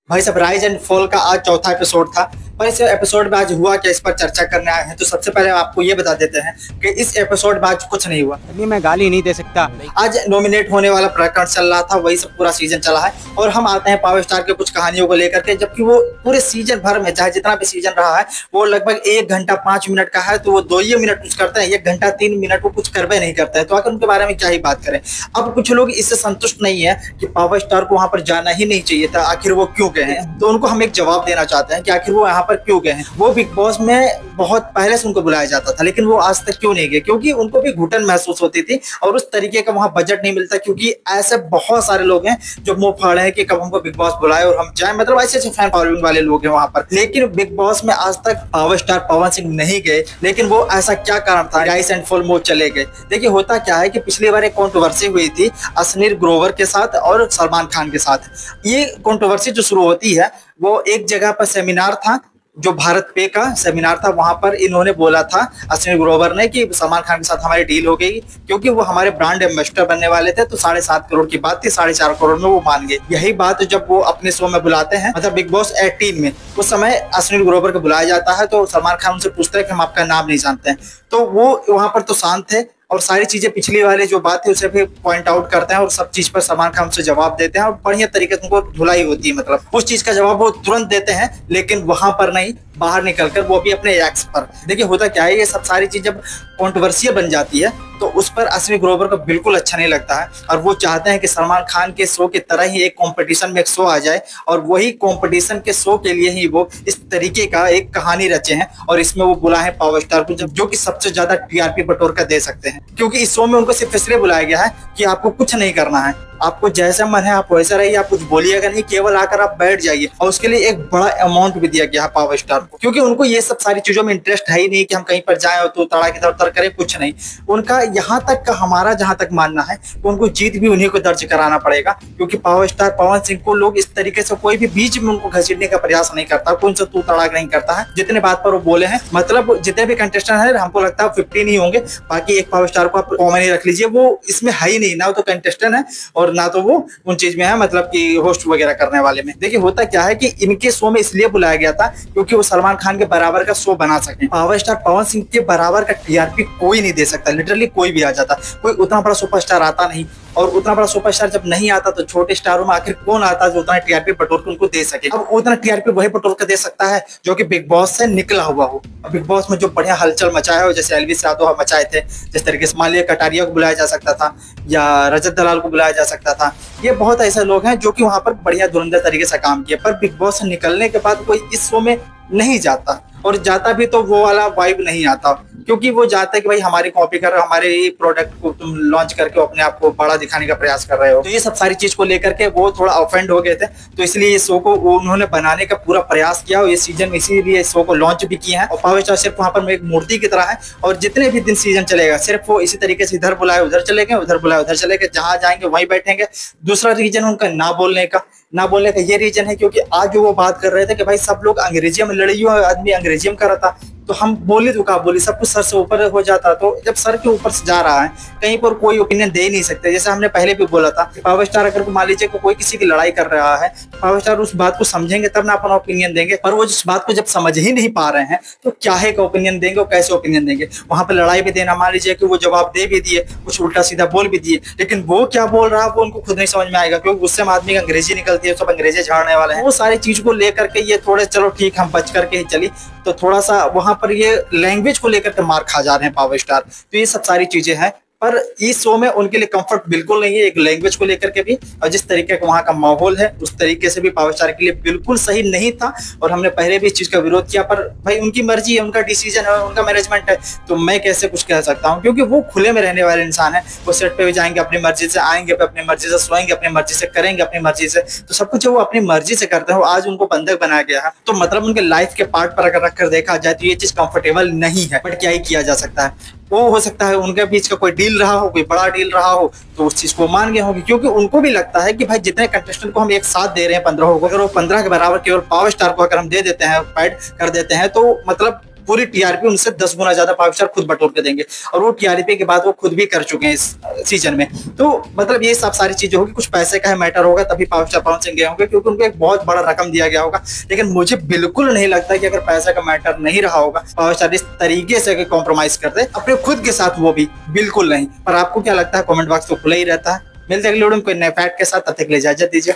भाई सब rise and fall का आज चौथा एपिसोड था। पर इस एपिसोड में आज हुआ क्या, इस पर चर्चा करने आए हैं। तो सबसे पहले आपको ये बता देते हैं कि इस एपिसोड में आज कुछ नहीं हुआ। अभी मैं गाली नहीं दे सकता। आज नॉमिनेट होने वाला प्रकरण चल रहा था, वही सब पूरा सीजन चला है। और हम आते हैं पावर स्टार के कुछ कहानियों को लेकर के, जबकि वो पूरे सीजन भर में चाहे जितना भी सीजन रहा है वो लगभग 1 घंटा 5 मिनट का है, तो वो 2 ही मिनट कुछ करते हैं, 1 घंटा 3 मिनट वो कुछ करवे नहीं करता है। तो आखिर उनके बारे में क्या ही बात करें। अब कुछ लोग इससे संतुष्ट नहीं है कि पावर स्टार को वहां पर जाना ही नहीं चाहिए था, आखिर वो क्यों गए हैं। तो उनको हम एक जवाब देना चाहते हैं कि आखिर वो यहाँ पर क्यों गए हैं। वो बिग बॉस में बहुत पहले से उनको बुलाया जाता था, लेकिन वो आज तक क्यों नहीं गए? क्योंकि उनको भी घुटन महसूस होती थी और उस तरीके का वहां बजट नहीं मिलता। क्योंकि ऐसे बहुत सारे लोग हैं जो मुंह फाड़े हैं कि कब हमको बिग बॉस बुलाए और हम जाए, मतलब ऐसे फैन फॉलोइंग वाले लोग हैं वहां पर। लेकिन बिग बॉस में आज तक पावर स्टार पवन सिंह नहीं गए। लेकिन वो ऐसा क्या कारण था राइस एंड फॉल मोड चले गए? देखिए होता क्या है कि पिछली बार एक कंट्रोवर्सी हुई थी असनीर ग्रोवर के साथ और सलमान खान के साथ। ये कंट्रोवर्सी जो शुरू होती है वो एक जगह पर सेमिनार था, जो भारत पे का सेमिनार था। वहां पर इन्होंने बोला था असनीर ग्रोवर ने कि सलमान खान के साथ हमारी डील हो गई, क्योंकि वो हमारे ब्रांड एम्बेसडर बनने वाले थे। तो 7.5 करोड़ की बात थी, 4.5 करोड़ में वो मान गए। यही बात जब वो अपने शो में बुलाते हैं, मतलब बिग बॉस 18 में, उस समय असनीर ग्रोवर को बुलाया जाता है। तो सलमान खान उनसे पूछते हैं कि हम आपका नाम नहीं जानते हैं। तो वो वहां पर तो शांत थे और सारी चीजें पिछली वाले जो बात है उसे भी पॉइंट आउट करते हैं और सब चीज पर सलमान खान से जवाब देते हैं और बढ़िया तरीके से उनको धुलाई होती है। मतलब उस चीज का जवाब वो तुरंत देते हैं, लेकिन वहां पर नहीं, बाहर निकलकर वो भी अपने एक्स पर। देखिए होता क्या है, ये सब सारी चीज जब कॉन्ट्रोवर्सियल बन जाती है तो उस पर असनीर ग्रोवर को बिल्कुल अच्छा नहीं लगता है। और वो चाहते हैं कि सलमान खान के शो की तरह ही एक कंपटीशन में एक शो आ जाए, और वही कंपटीशन के शो के लिए ही वो इस तरीके का एक कहानी रचे हैं। और इसमें वो बुलाए हैं पावर स्टार को, जो कि सबसे ज्यादा टीआरपी बटोर कर दे सकते हैं। क्योंकि इस शो में उनको सिर्फ इसलिए बुलाया गया है कि आपको कुछ नहीं करना है, आपको जैसा मन है आप वैसा रहिए, आप कुछ बोलिएगा नहीं, केवल आकर आप बैठ जाइए। और उसके लिए एक बड़ा अमाउंट भी दिया गया है पावर स्टार को, क्योंकि उनको ये सब सारी चीजों में इंटरेस्ट है ही नहीं कि हम कहीं पर जाएं और तो तड़ा की तर करें, कुछ नहीं। उनका यहाँ तक का, हमारा जहां तक मानना है, तो उनको जीत भी उन्हीं को दर्ज कराना पड़ेगा। क्योंकि पावर स्टार पवन सिंह को लोग इस तरीके से कोई भी बीच में उनको घसीटने का प्रयास नहीं करता, कोई उनसे तू तड़ाक नहीं करता है। जितने बात पर वो बोले हैं, मतलब जितने भी कंटेस्टेंट है, हमको लगता है 15 ही होंगे, बाकी एक पावर स्टार को आप कॉमन ही रख लीजिए। वो इसमें है ही नहीं, ना तो कंटेस्टेंट है और ना तो वो उन चीज में है, मतलब कि होस्ट वगैरह करने वाले में। देखिए होता क्या है कि इनके शो में इसलिए बुलाया गया था क्योंकि वो सलमान खान के बराबर का शो बना सके। पावर स्टार पवन सिंह के बराबर का टीआरपी कोई नहीं दे सकता, लिटरली कोई भी आ जाता, कोई उतना बड़ा सुपरस्टार आता नहीं। और उतना बड़ा सुपरस्टार जब नहीं आता तो छोटे स्टारों में आखिर कौन आता जो उतना टीआरपी बटोर के उनको दे सके। अब उतना टीआरपी वही बटोर कर दे सकता है जो कि बिग बॉस से निकला हुआ हो। बिग बॉस में जो बढ़िया हलचल मचाया हो, जैसे एलविस यादव मचाए थे, जिस तरीके से मालिया कटारिया को बुलाया जा सकता था या रजत दलाल को बुलाया जा सकता था। ये बहुत ऐसे लोग हैं जो कि वहां पर बढ़िया धुरंधर तरीके से काम किए। पर बिग बॉस से निकलने के बाद कोई इस शो में नहीं जाता, और जाता भी तो वो वाला वाइब नहीं आता। क्योंकि वो जाता है कि भाई हमारी कॉपी कर रहे हो, हमारे प्रोडक्ट को तुम लॉन्च करके अपने आप को बड़ा दिखाने का प्रयास कर रहे हो। तो ये सब सारी चीज को लेकर के वो थोड़ा ऑफेंड हो गए थे। तो इसलिए इस शो को उन्होंने बनाने का पूरा प्रयास किया और ये सीजन में इसीलिए इस शो को लॉन्च भी किया है। और पावर स्टार सिर्फ वहां पर एक मूर्ति की तरह है, और जितने भी दिन सीजन चलेगा सिर्फ वो इसी तरीके से इधर बुलाए उधर चले गए, उधर बुलाए उधर चले गए, जहां जाएंगे वहीं बैठेंगे। दूसरा रीजन उनका ना बोलने का ये रीजन है क्योंकि आज जो वो बात कर रहे थे कि भाई सब लोग अंग्रेजी में लड़ी हुई, आदमी अंग्रेजी में कर रहा था, तो हम बोले तो क्या बोले, सब कुछ सर से ऊपर हो जाता। तो जब सर के ऊपर से जा रहा है कहीं पर कोई ओपिनियन दे ही नहीं सकते। जैसे हमने पहले भी बोला था कि पावर स्टार अगर मान लीजिए कोई किसी की लड़ाई कर रहा है, पावर स्टार उस बात को समझेंगे तब ना अपना ओपिनियन देंगे। पर वो जिस बात को जब समझ ही नहीं पा रहे हैं तो क्या है का ओपिनियन देंगे और कैसे ओपिनियन देंगे। वहां पर लड़ाई भी देना, मान लीजिए कि वो जवाब दे भी दिए, कुछ उल्टा सीधा बोल भी दिए, लेकिन वो क्या बोल रहा है वो उनको खुद नहीं समझ में आएगा, क्योंकि उससे आदमी की अंग्रेजी निकलती है, सब अंग्रेजी झाड़ने वाले हैं। वो सारी चीज को लेकर के ये थोड़े चलो ठीक हम बच करके ही चली, तो थोड़ा सा वहां पर ये लैंग्वेज को लेकर के मार खा जा रहे हैं पावर स्टार। तो ये सब सारी चीजें हैं, पर इस शो में उनके लिए कंफर्ट बिल्कुल नहीं है, एक लैंग्वेज को लेकर के भी, और जिस तरीके का वहाँ का माहौल है उस तरीके से भी पावर स्टार के लिए बिल्कुल सही नहीं था। और हमने पहले भी इस चीज का विरोध किया, पर भाई उनकी मर्जी है, उनका डिसीजन है, उनका मैनेजमेंट है, तो मैं कैसे कुछ कह सकता हूँ। क्योंकि वो खुले में रहने वाले इंसान है, वो सेट पे भी जाएंगे अपनी मर्जी से, आएंगे अपनी मर्जी से, सोएंगे अपनी मर्जी से, करेंगे अपनी मर्जी से। तो सब कुछ वो अपनी मर्जी से करते हैं। आज उनको बंधक बनाया गया है, तो मतलब उनके लाइफ के पार्ट पर अगर रखकर देखा जाए तो ये चीज कंफर्टेबल नहीं है। बट क्या ही किया जा सकता है। वो हो सकता है उनके बीच का कोई डील रहा हो, कोई बड़ा डील रहा हो, तो उस चीज को मान गए होंगे। क्योंकि उनको भी लगता है कि भाई जितने कंटेस्टेंट को हम एक साथ दे रहे हैं 15 को, अगर वो 15 के बराबर केवल पावर स्टार को अगर हम दे देते हैं, पैड कर देते हैं, तो मतलब पूरी टीआरपी उनसे 10 गुना ज्यादा पावर स्टार खुद बटोर के देंगे, और वो टीआरपी की बात वो खुद भी कर चुके हैं इस सीजन में। तो मतलब ये सब सारी चीजें होगी, कुछ पैसे का मैटर होगा तभी पावर स्टार पवन सिंह गए होंगे, क्योंकि उनको एक बहुत बड़ा रकम दिया गया होगा। लेकिन मुझे बिल्कुल नहीं लगता कि अगर पैसा का मैटर नहीं रहा होगा पावर स्टार इस तरीके से कॉम्प्रोमाइज करते अपने खुद के साथ, वो भी बिल्कुल नहीं। पर आपको क्या लगता है? कमेंट बॉक्स तो खुला ही रहता है। मिलते हैं अगले वीडियो में कोई नए फैक्ट के साथ, तब तक के लिए इजाजत दीजिए।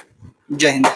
जय हिंद।